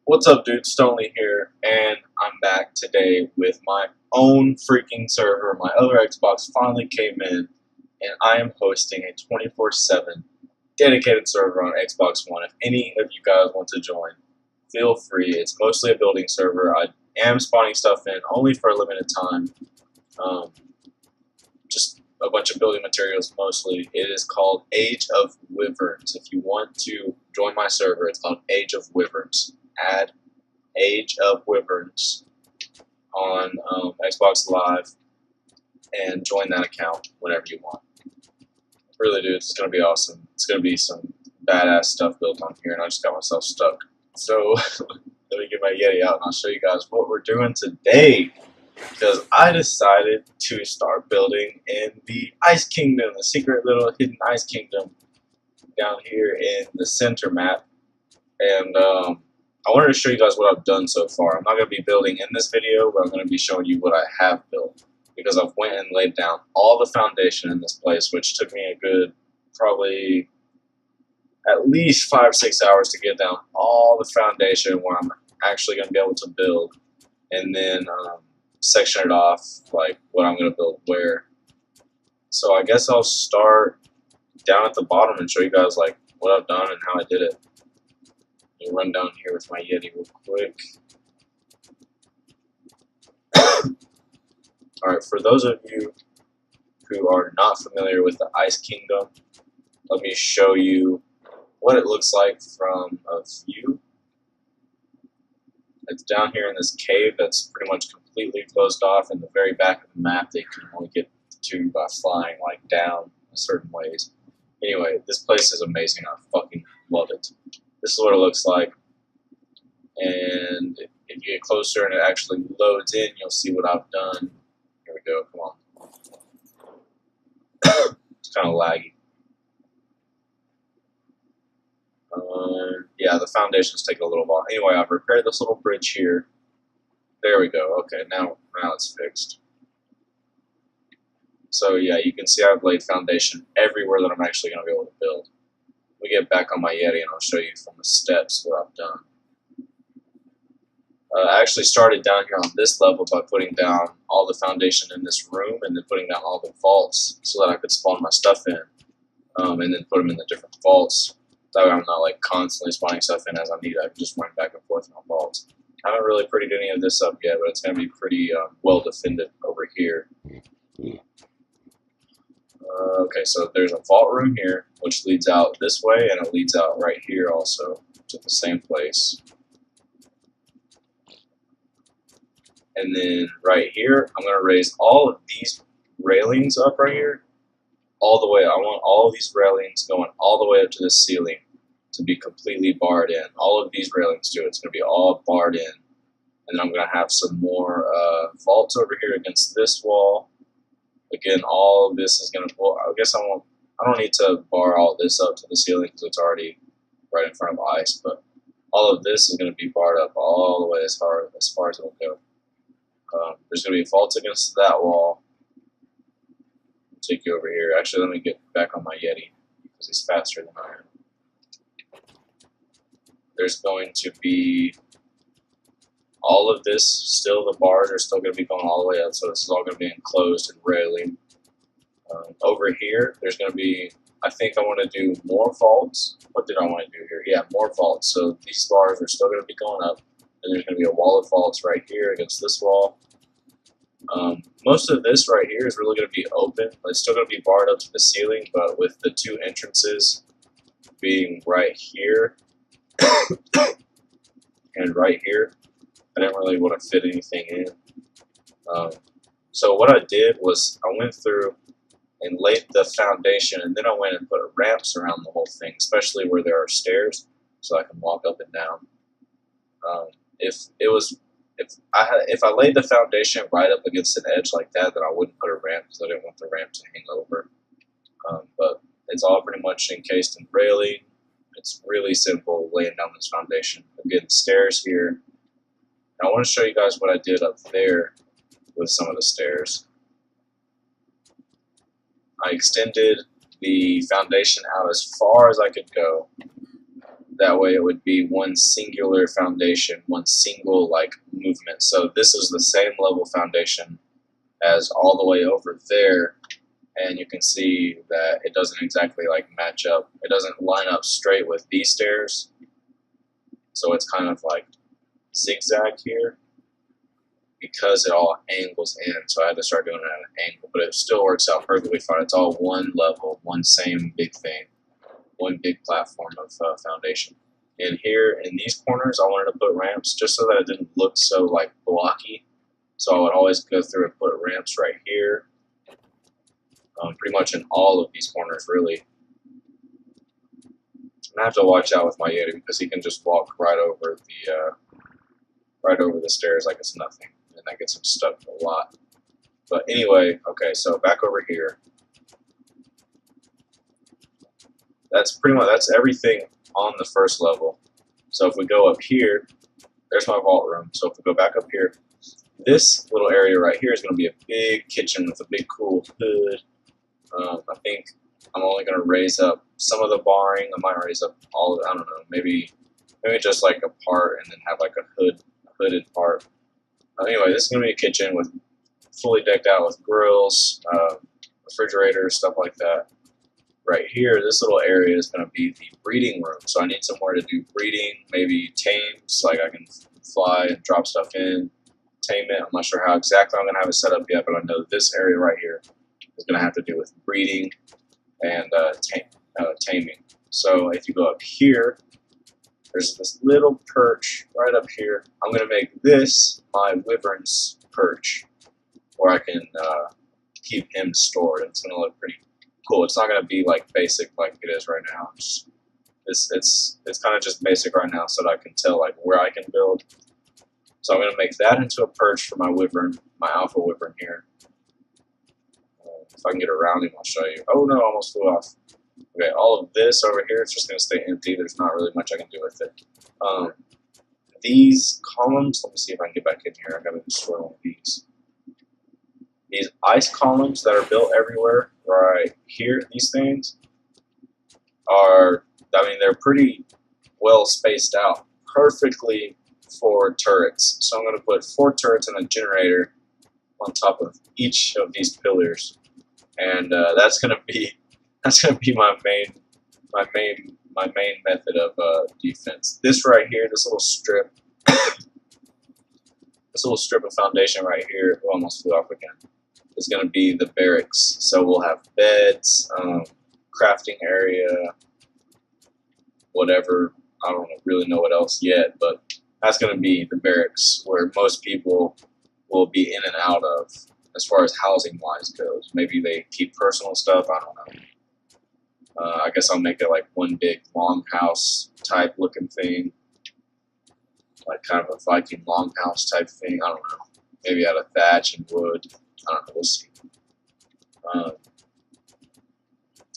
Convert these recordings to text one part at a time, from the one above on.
What's up, dude? Stonely here, and I'm back today with my own freaking server. My other Xbox finally came in, and I am hosting a 24/7 dedicated server on Xbox One. If any of you guys want to join, feel free. It's mostly a building server. I am spawning stuff in only for a limited time. Um, just a bunch of building materials mostly. It is called Age of Wyverns. If you want to join my server, it's called Age of Wyverns. Add Age of Wyverns on Xbox Live and join that account whenever you want. Really, dude, it's going to be awesome. It's going to be some badass stuff built on here, and I just got myself stuck. So let me get my Yeti out, and I'll show you guys what we're doing today. Because I decided to start building in the Ice Kingdom, the secret little hidden Ice Kingdom down here in the center map. And I wanted to show you guys what I've done so far. I'm not going to be building in this video, but I'm going to be showing you what I have built. Because I've went and laid down all the foundation in this place, which took me a good, probably at least 5-6 hours to get down all the foundation where I'm actually going to be able to build. And then section it off, like what I'm going to build where. So I guess I'll start down at the bottom and show you guys like what I've done and how I did it. Let me run down here with my Yeti real quick. Alright, for those of you who are not familiar with the Ice Kingdom, let me show you what it looks like from a view. It's down here in this cave that's pretty much completely closed off in the very back of the map that you can only get to by flying like down certain ways. Anyway, this place is amazing. I fucking love it. This is what it looks like. And if you get closer and it actually loads in, you'll see what I've done. Here we go, come on. It's kind of laggy. Yeah, the foundation's taking a little while. Anyway, I've repaired this little bridge here. There we go. Okay, now it's fixed. So yeah, you can see I've laid foundation everywhere that I'm actually going to be able to build. We get back on my Yeti and I'll show you from the steps what I've done. I actually started down here on this level by putting down all the foundation in this room and then putting down all the vaults so that I could spawn my stuff in, and then put them in the different vaults. That way I'm not like constantly spawning stuff in as I need. I can just run back and forth on vaults. I haven't really prettied any of this up yet, but it's going to be pretty well defended over here. Okay, so there's a vault room here, which leads out this way, and it leads out right here also to the same place. And then right here, I'm going to raise all of these railings up right here, all the way. I want all of these railings going all the way up to the ceiling to be completely barred in. All of these railings too, it's going to be all barred in. And then I'm going to have some more vaults over here against this wall. Again, all of this is going to, well, I guess I don't need to bar all this up to the ceiling because it's already right in front of ice, but all of this is going to be barred up all the way as far as it'll go. There's going to be vaults against that wall. I'll take you over here. Actually, let me get back on my Yeti because he's faster than I am. There's going to be all of this, still the bars are still going to be going all the way up, so this is all going to be enclosed and railing. Over here, there's going to be, I think I want to do more vaults. What did I want to do here? Yeah, more vaults. So these bars are still going to be going up, and there's going to be a wall of vaults right here against this wall. Most of this right here is really going to be open. It's still going to be barred up to the ceiling, but with the two entrances being right here and right here, I didn't really want to fit anything in. So what I did was I went through and laid the foundation, and then I went and put ramps around the whole thing, especially where there are stairs, so I can walk up and down. If I laid the foundation right up against an edge like that, then I wouldn't put a ramp because I didn't want the ramp to hang over. But it's all pretty much encased in railing. It's really simple laying down this foundation. Again, stairs here. I want to show you guys what I did up there with some of the stairs. I extended the foundation out as far as I could go, That way it would be one singular foundation, one single like movement. So this is the same level foundation as all the way over there, and you can see that it doesn't exactly like match up. It doesn't line up straight with these stairs, so it's kind of like zigzag here because it all angles in. So I had to start doing it at an angle, but it still works out perfectly fine. It's all one level, one same big thing, one big platform of foundation. And here in these corners, I wanted to put ramps just so that it didn't look so like blocky. So I would always go through and put ramps right here, pretty much in all of these corners, really. And I have to watch out with my Yeti because he can just walk right over the stairs like it's nothing, and that gets him stuck a lot. But anyway, okay, so back over here. That's everything on the first level. So if we go up here, there's my vault room. So if we go back up here, this little area right here is going to be a big kitchen with a big cool hood. I think I'm only going to raise up some of the barring. I might raise up all of it. I don't know. Maybe just like a part and then have like a hooded part. Anyway, this is going to be a kitchen with fully decked out with grills, refrigerators, stuff like that. Right here, this little area is going to be the breeding room. So I need somewhere to do breeding, maybe tames, like I can fly and drop stuff in, tame it. I'm not sure how exactly I'm going to have it set up yet, but I know this area right here is going to have to do with breeding and taming. So if you go up here, there's this little perch right up here. I'm going to make this my wyvern's perch, where I can keep him stored. It's going to look pretty cool. It's not going to be like basic like it is right now. It's kind of just basic right now so that I can tell like where I can build. So I'm going to make that into a perch for my wyvern, my alpha wyvern here. If I can get around him, I'll show you. Oh no, I almost flew off. Okay, all of this over here is just going to stay empty. There's not really much I can do with it. These columns, let me see if I can get back in here. I got to destroy one of these. These ice columns that are built everywhere, right here, these things are, I mean, they're pretty well spaced out, perfectly for turrets. So I'm going to put 4 turrets and a generator on top of each of these pillars, and that's going to be my main method of defense. This right here, this little strip of foundation right here, oh, almost flew off again, is going to be the barracks. So we'll have beds, crafting area, whatever. I don't really know what else yet, but that's going to be the barracks where most people will be in and out of as far as housing wise goes. Maybe they keep personal stuff, I don't know. I guess I'll make it like one big longhouse type looking thing, like kind of a Viking longhouse type thing. I don't know. Maybe out of thatch and wood. I don't know. We'll see.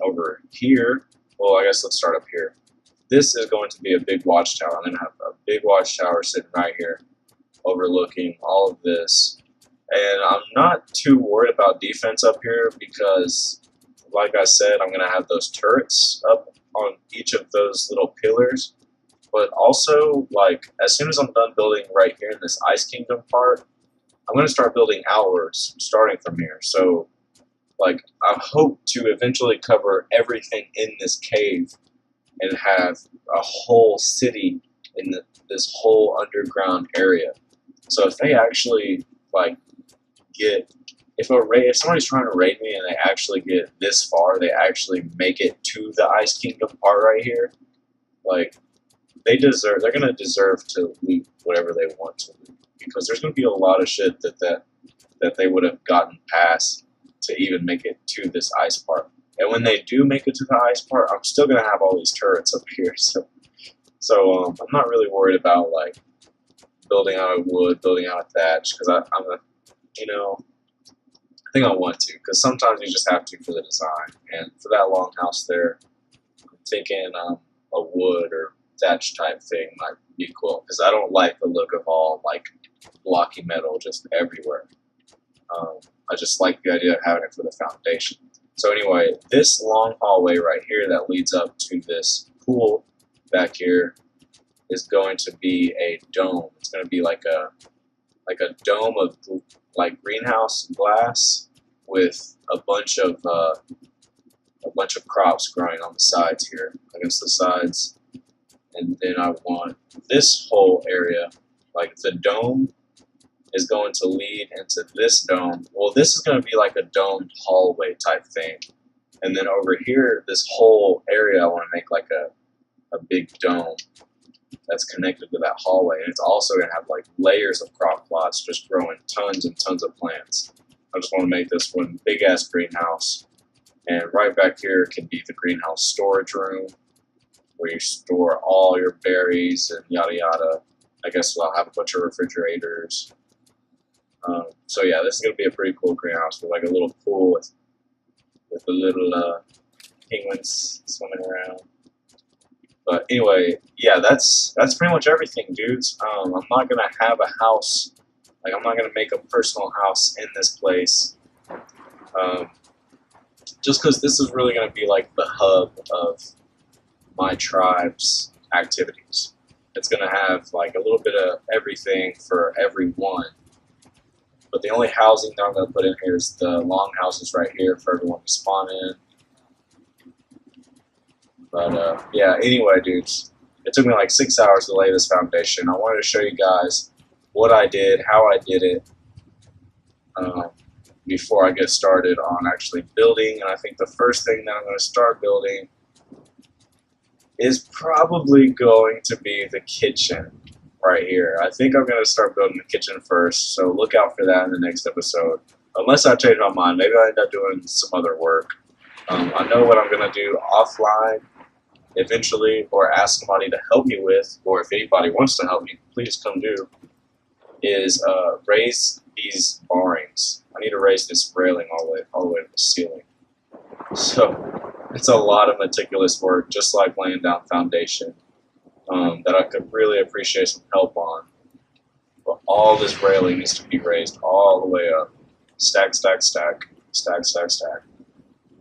Over here, well, I guess let's start up here. This is going to be a big watchtower. I'm going to have a big watchtower sitting right here, overlooking all of this. And I'm not too worried about defense up here because, like I said, I'm going to have those turrets up on each of those little pillars. But also, like, as soon as I'm done building right here in this Ice Kingdom part, I'm going to start building outwards, starting from here. So, like, I hope to eventually cover everything in this cave and have a whole city in this whole underground area. So if they actually, like, if somebody's trying to raid me and they actually get this far, they actually make it to the Ice Kingdom part right here, like, they're going to deserve to loot whatever they want to loot, because there's going to be a lot of shit that they would have gotten past to even make it to this ice part. And when they do make it to the ice part, I'm still going to have all these turrets up here, so I'm not really worried about, like, building out of wood, building out of thatch, because I think I want to, because sometimes you just have to for the design. And for that longhouse there, I'm thinking a wood or thatch type thing might be cool, because I don't like the look of all, like, blocky metal just everywhere. I just like the idea of having it for the foundation. So anyway, this long hallway right here that leads up to this pool back here is going to be a dome. It's going to be like a dome of like greenhouse glass with a bunch of crops growing on the sides here, against the sides. And then I want this whole area, like the dome is going to lead into this dome. Well, this is going to be like a domed hallway type thing. And then over here, this whole area, I want to make like a big dome that's connected to that hallway. And it's also going to have like layers of crop plots just growing tons and tons of plants. I just want to make this one big ass greenhouse. And right back here can be the greenhouse storage room, where you store all your berries and yada yada. I guess I'll have a bunch of refrigerators. So yeah, this is gonna be a pretty cool greenhouse with like a little pool with the little penguins swimming around. But anyway, yeah, that's pretty much everything, dudes. I'm not gonna have a house. Like, I'm not gonna make a personal house in this place. Just because this is really gonna be like the hub of my tribe's activities. It's going to have like a little bit of everything for everyone. But the only housing that I'm going to put in here is the long houses right here for everyone to spawn in. But yeah, anyway, dudes, it took me like 6 hours to lay this foundation. I wanted to show you guys what I did, how I did it, before I get started on actually building. And I think the first thing that I'm going to start building is probably going to be the kitchen right here. I think I'm going to start building the kitchen first, so look out for that in the next episode. Unless I change my mind, maybe I end up doing some other work. I know what I'm going to do offline eventually, or ask somebody to help me with, or if anybody wants to help me, please come do, is raise these barrings. I need to raise this railing all the way to the ceiling. So it's a lot of meticulous work, just like laying down foundation, that I could really appreciate some help on. But all this railing needs to be raised all the way up. Stack, stack, stack, stack, stack, stack.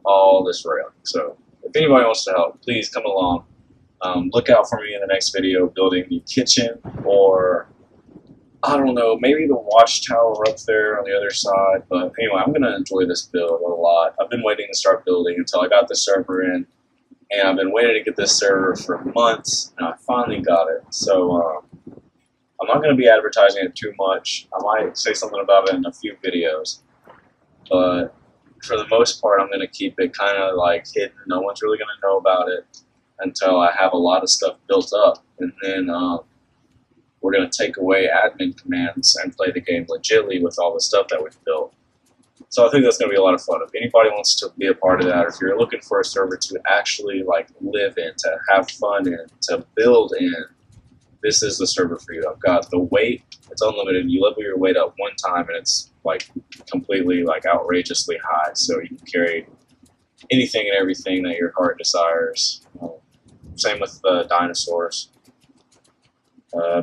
All this railing. So if anybody wants to help, please come along. Look out for me in the next video building the kitchen, or I don't know, maybe the watchtower up there on the other side. But anyway, I'm going to enjoy this build a lot. I've been waiting to start building until I got the server in. And I've been waiting to get this server for months, and I finally got it. So I'm not going to be advertising it too much. I might say something about it in a few videos. But for the most part, I'm going to keep it kind of like hidden. No one's really going to know about it until I have a lot of stuff built up. And then we're going to take away admin commands and play the game legitly with all the stuff that we've built. So I think that's going to be a lot of fun. If anybody wants to be a part of that, or if you're looking for a server to actually like live in, to have fun in, to build in, this is the server for you. I've got the weight, it's unlimited. You level your weight up one time and it's like completely like outrageously high. So you can carry anything and everything that your heart desires. Same with the dinosaurs.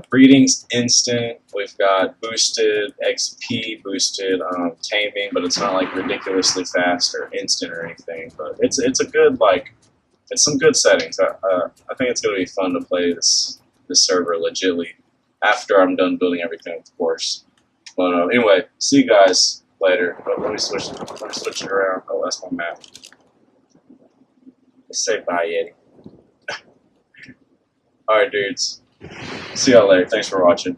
Breeding's instant. We've got boosted XP, boosted taming, but it's not like ridiculously fast or instant or anything. But it's a good, like, it's some good settings. I think it's gonna be fun to play this server legitly after I'm done building everything, of course. But anyway, see you guys later. But let me switch it around. Oh, that's my map. Let's say bye, Yeti. All right, dudes. See y'all later. Thanks for watching.